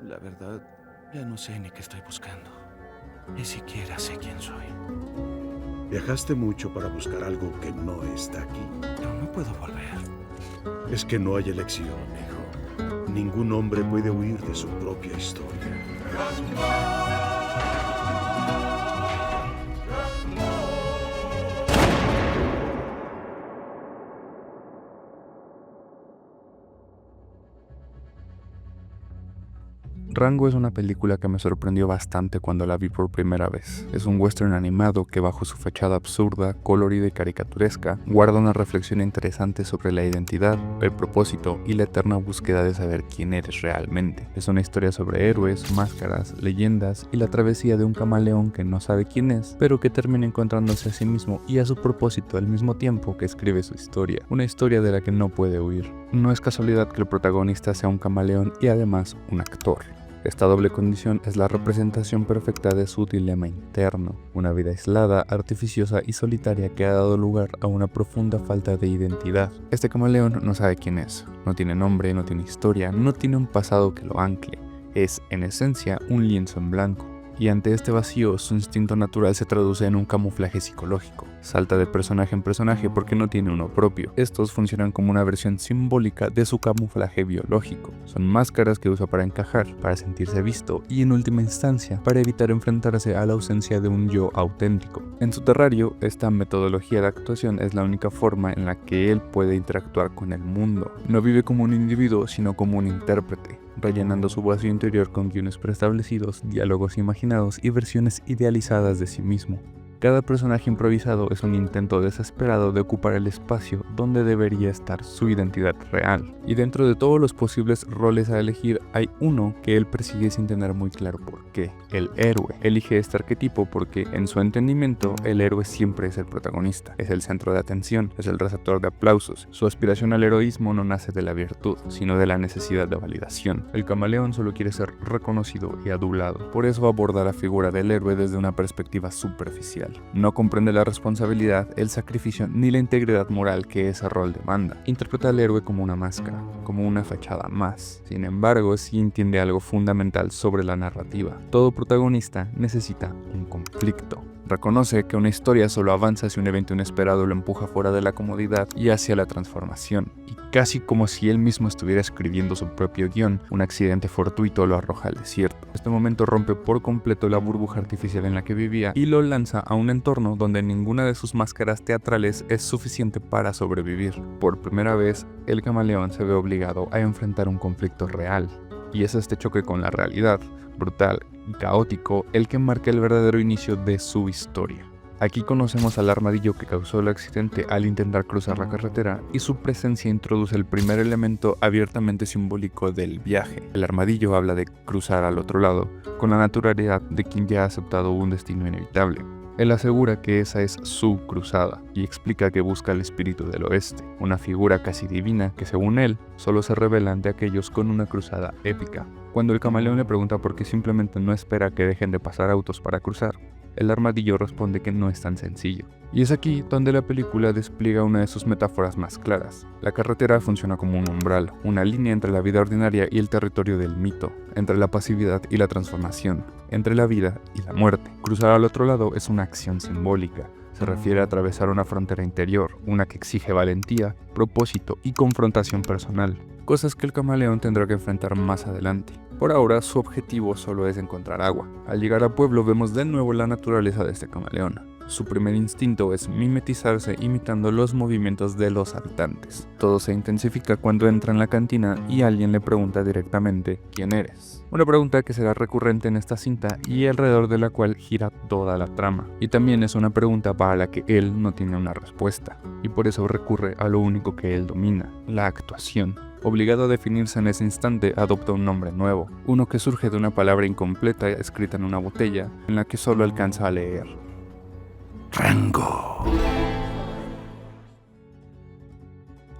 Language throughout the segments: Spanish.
La verdad, ya no sé ni qué estoy buscando. Ni siquiera sé quién soy. Viajaste mucho para buscar algo que no está aquí. Pero no puedo volver. Es que no hay elección, hijo. Ningún hombre puede huir de su propia historia. Rango es una película que me sorprendió bastante cuando la vi por primera vez. Es un western animado que bajo su fachada absurda, colorida y caricaturesca, guarda una reflexión interesante sobre la identidad, el propósito y la eterna búsqueda de saber quién eres realmente. Es una historia sobre héroes, máscaras, leyendas y la travesía de un camaleón que no sabe quién es, pero que termina encontrándose a sí mismo y a su propósito al mismo tiempo que escribe su historia. Una historia de la que no puede huir. No es casualidad que el protagonista sea un camaleón y además un actor. Esta doble condición es la representación perfecta de su dilema interno, una vida aislada, artificiosa y solitaria que ha dado lugar a una profunda falta de identidad. Este camaleón no sabe quién es, no tiene nombre, no tiene historia, no tiene un pasado que lo ancle. Es, en esencia, un lienzo en blanco. Y ante este vacío, su instinto natural se traduce en un camuflaje psicológico. Salta de personaje en personaje porque no tiene uno propio. Estos funcionan como una versión simbólica de su camuflaje biológico. Son máscaras que usa para encajar, para sentirse visto y en última instancia para evitar enfrentarse a la ausencia de un yo auténtico. En su terrario, esta metodología de actuación es la única forma en la que él puede interactuar con el mundo. No vive como un individuo, sino como un intérprete, rellenando su vacío interior con guiones preestablecidos, diálogos imaginados y versiones idealizadas de sí mismo. Cada personaje improvisado es un intento desesperado de ocupar el espacio donde debería estar su identidad real. Y dentro de todos los posibles roles a elegir, hay uno que él persigue sin tener muy claro por qué: el héroe. Elige este arquetipo porque, en su entendimiento, el héroe siempre es el protagonista, es el centro de atención, es el receptor de aplausos. Su aspiración al heroísmo no nace de la virtud, sino de la necesidad de validación. El camaleón solo quiere ser reconocido y adulado. Por eso aborda la figura del héroe desde una perspectiva superficial. No comprende la responsabilidad, el sacrificio ni la integridad moral que ese rol demanda. Interpreta al héroe como una máscara, como una fachada más. Sin embargo, sí entiende algo fundamental sobre la narrativa. Todo protagonista necesita un conflicto. Reconoce que una historia solo avanza si un evento inesperado lo empuja fuera de la comodidad y hacia la transformación. Y casi como si él mismo estuviera escribiendo su propio guión, un accidente fortuito lo arroja al desierto. Este momento rompe por completo la burbuja artificial en la que vivía y lo lanza a un entorno donde ninguna de sus máscaras teatrales es suficiente para sobrevivir. Por primera vez, el camaleón se ve obligado a enfrentar un conflicto real. Y es este choque con la realidad, brutal y caótico, el que marca el verdadero inicio de su historia. Aquí conocemos al armadillo que causó el accidente al intentar cruzar la carretera, y su presencia introduce el primer elemento abiertamente simbólico del viaje. El armadillo habla de cruzar al otro lado, con la naturalidad de quien ya ha aceptado un destino inevitable. Él asegura que esa es su cruzada y explica que busca al espíritu del oeste, una figura casi divina que, según él, solo se revela ante aquellos con una cruzada épica. Cuando el camaleón le pregunta por qué simplemente no espera que dejen de pasar autos para cruzar, el armadillo responde que no es tan sencillo. Y es aquí donde la película despliega una de sus metáforas más claras. La carretera funciona como un umbral, una línea entre la vida ordinaria y el territorio del mito, entre la pasividad y la transformación, entre la vida y la muerte. Cruzar al otro lado es una acción simbólica. Se refiere a atravesar una frontera interior, una que exige valentía, propósito y confrontación personal, cosas que el camaleón tendrá que enfrentar más adelante. Por ahora, su objetivo solo es encontrar agua. Al llegar al pueblo vemos de nuevo la naturaleza de este camaleón. Su primer instinto es mimetizarse imitando los movimientos de los habitantes. Todo se intensifica cuando entra en la cantina y alguien le pregunta directamente ¿quién eres? Una pregunta que será recurrente en esta cinta y alrededor de la cual gira toda la trama. Y también es una pregunta para la que él no tiene una respuesta, y por eso recurre a lo único que él domina, la actuación. Obligado a definirse en ese instante, adopta un nombre nuevo, uno que surge de una palabra incompleta escrita en una botella, en la que solo alcanza a leer: Rango.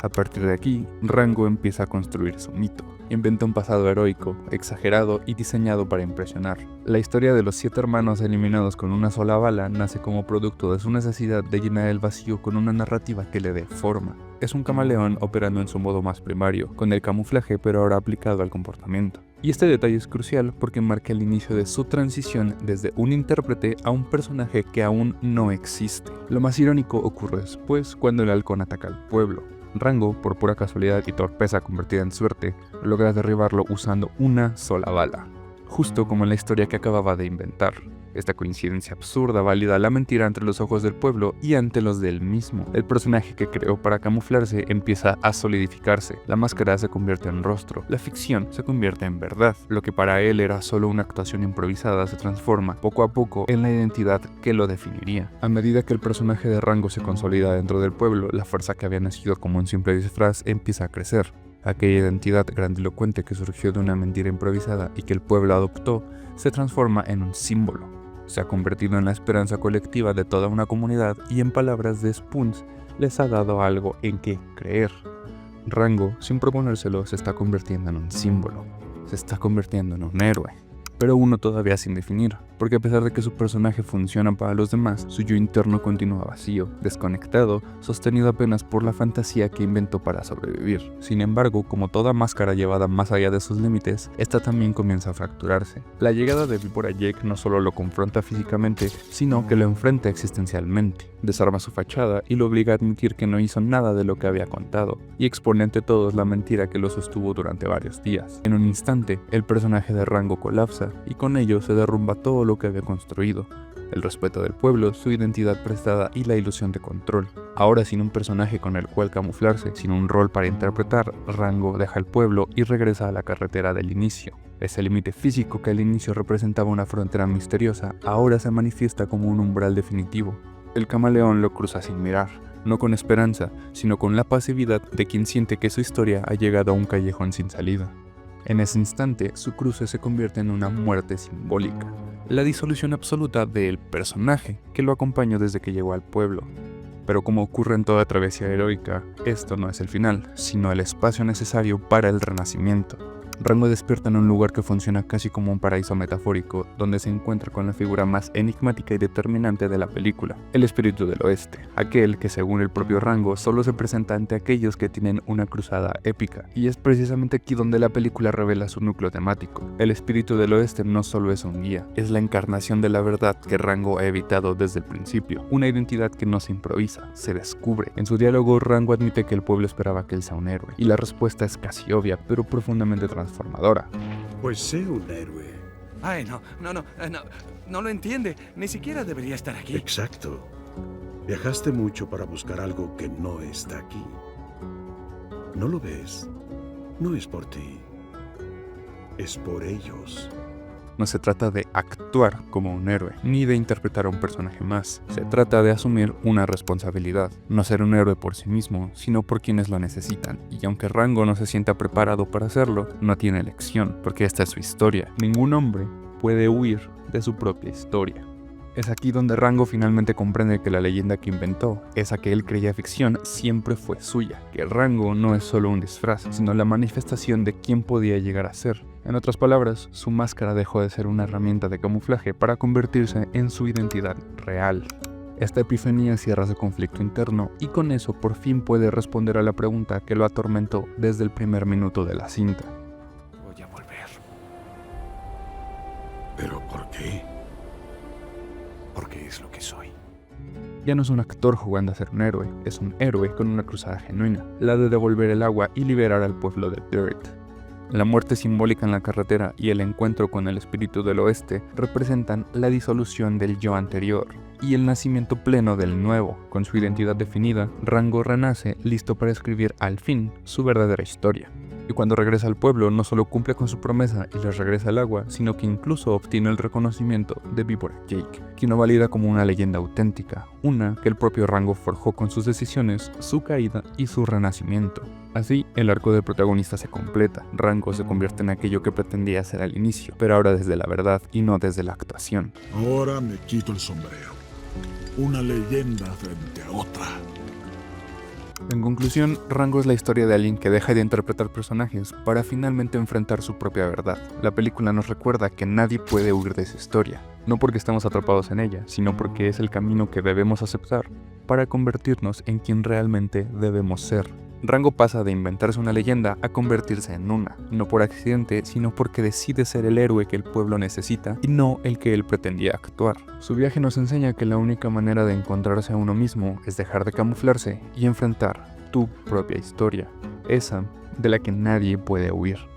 A partir de aquí, Rango empieza a construir su mito. Inventa un pasado heroico, exagerado y diseñado para impresionar. La historia de los 7 hermanos eliminados con una sola bala nace como producto de su necesidad de llenar el vacío con una narrativa que le dé forma. Es un camaleón operando en su modo más primario, con el camuflaje pero ahora aplicado al comportamiento. Y este detalle es crucial porque marca el inicio de su transición desde un intérprete a un personaje que aún no existe. Lo más irónico ocurre después, cuando el halcón ataca al pueblo. Rango, por pura casualidad y torpeza convertida en suerte, logra derribarlo usando una sola bala, justo como en la historia que acababa de inventar. Esta coincidencia absurda valida la mentira ante los ojos del pueblo y ante los del mismo. El personaje que creó para camuflarse empieza a solidificarse. La máscara se convierte en rostro. La ficción se convierte en verdad. Lo que para él era solo una actuación improvisada se transforma poco a poco en la identidad que lo definiría. A medida que el personaje de Rango se consolida dentro del pueblo, la fuerza que había nacido como un simple disfraz empieza a crecer. Aquella identidad grandilocuente que surgió de una mentira improvisada y que el pueblo adoptó se transforma en un símbolo. Se ha convertido en la esperanza colectiva de toda una comunidad y, en palabras de Spoons, les ha dado algo en que creer. Rango, sin proponérselo, se está convirtiendo en un símbolo. Se está convirtiendo en un héroe. Pero uno todavía sin definir, porque a pesar de que su personaje funciona para los demás, su yo interno continúa vacío, desconectado, sostenido apenas por la fantasía que inventó para sobrevivir. Sin embargo, como toda máscara llevada más allá de sus límites, esta también comienza a fracturarse. La llegada de Víbora Jake no solo lo confronta físicamente, sino que lo enfrenta existencialmente. Desarma su fachada y lo obliga a admitir que no hizo nada de lo que había contado, y expone ante todos la mentira que lo sostuvo durante varios días. En un instante, el personaje de Rango colapsa, y con ello se derrumba todo lo que había construido: el respeto del pueblo, su identidad prestada y la ilusión de control. Ahora, sin un personaje con el cual camuflarse, sin un rol para interpretar, Rango deja el pueblo y regresa a la carretera del inicio. Ese límite físico que al inicio representaba una frontera misteriosa, ahora se manifiesta como un umbral definitivo. El camaleón lo cruza sin mirar, no con esperanza, sino con la pasividad de quien siente que su historia ha llegado a un callejón sin salida. En ese instante, su cruce se convierte en una muerte simbólica, la disolución absoluta del personaje que lo acompañó desde que llegó al pueblo. Pero como ocurre en toda travesía heroica, esto no es el final, sino el espacio necesario para el renacimiento. Rango despierta en un lugar que funciona casi como un paraíso metafórico, donde se encuentra con la figura más enigmática y determinante de la película, el espíritu del oeste, aquel que según el propio Rango solo se presenta ante aquellos que tienen una cruzada épica, y es precisamente aquí donde la película revela su núcleo temático. El espíritu del oeste no solo es un guía, es la encarnación de la verdad que Rango ha evitado desde el principio, una identidad que no se improvisa, se descubre. En su diálogo, Rango admite que el pueblo esperaba que él sea un héroe, y la respuesta es casi obvia, pero profundamente transformadora. Pues sé un héroe. Ay, no lo entiende. Ni siquiera debería estar aquí. Exacto. Viajaste mucho para buscar algo que no está aquí. ¿No lo ves? No es por ti. Es por ellos. No se trata de actuar como un héroe, ni de interpretar a un personaje más. Se trata de asumir una responsabilidad, no ser un héroe por sí mismo, sino por quienes lo necesitan. Y aunque Rango no se sienta preparado para hacerlo, no tiene elección, porque esta es su historia. Ningún hombre puede huir de su propia historia. Es aquí donde Rango finalmente comprende que la leyenda que inventó, esa que él creía ficción, siempre fue suya, que Rango no es solo un disfraz, sino la manifestación de quién podía llegar a ser. En otras palabras, su máscara dejó de ser una herramienta de camuflaje para convertirse en su identidad real. Esta epifanía cierra su conflicto interno y con eso por fin puede responder a la pregunta que lo atormentó desde el primer minuto de la cinta. Voy a volver. ¿Pero por qué? Porque es lo que soy. Ya no es un actor jugando a ser un héroe, es un héroe con una cruzada genuina, la de devolver el agua y liberar al pueblo de Dirt. La muerte simbólica en la carretera y el encuentro con el espíritu del oeste representan la disolución del yo anterior y el nacimiento pleno del nuevo. Con su identidad definida, Rango renace listo para escribir al fin su verdadera historia. Y cuando regresa al pueblo no solo cumple con su promesa y les regresa el agua, sino que incluso obtiene el reconocimiento de Víbora Jake, quien lo valida como una leyenda auténtica, una que el propio Rango forjó con sus decisiones, su caída y su renacimiento. Así, el arco del protagonista se completa. Rango se convierte en aquello que pretendía ser al inicio, pero ahora desde la verdad y no desde la actuación. Ahora me quito el sombrero. Una leyenda frente a otra. En conclusión, Rango es la historia de alguien que deja de interpretar personajes para finalmente enfrentar su propia verdad. La película nos recuerda que nadie puede huir de su historia, no porque estamos atrapados en ella, sino porque es el camino que debemos aceptar para convertirnos en quien realmente debemos ser. Rango pasa de inventarse una leyenda a convertirse en una, no por accidente, sino porque decide ser el héroe que el pueblo necesita y no el que él pretendía actuar. Su viaje nos enseña que la única manera de encontrarse a uno mismo es dejar de camuflarse y enfrentar tu propia historia, esa de la que nadie puede huir.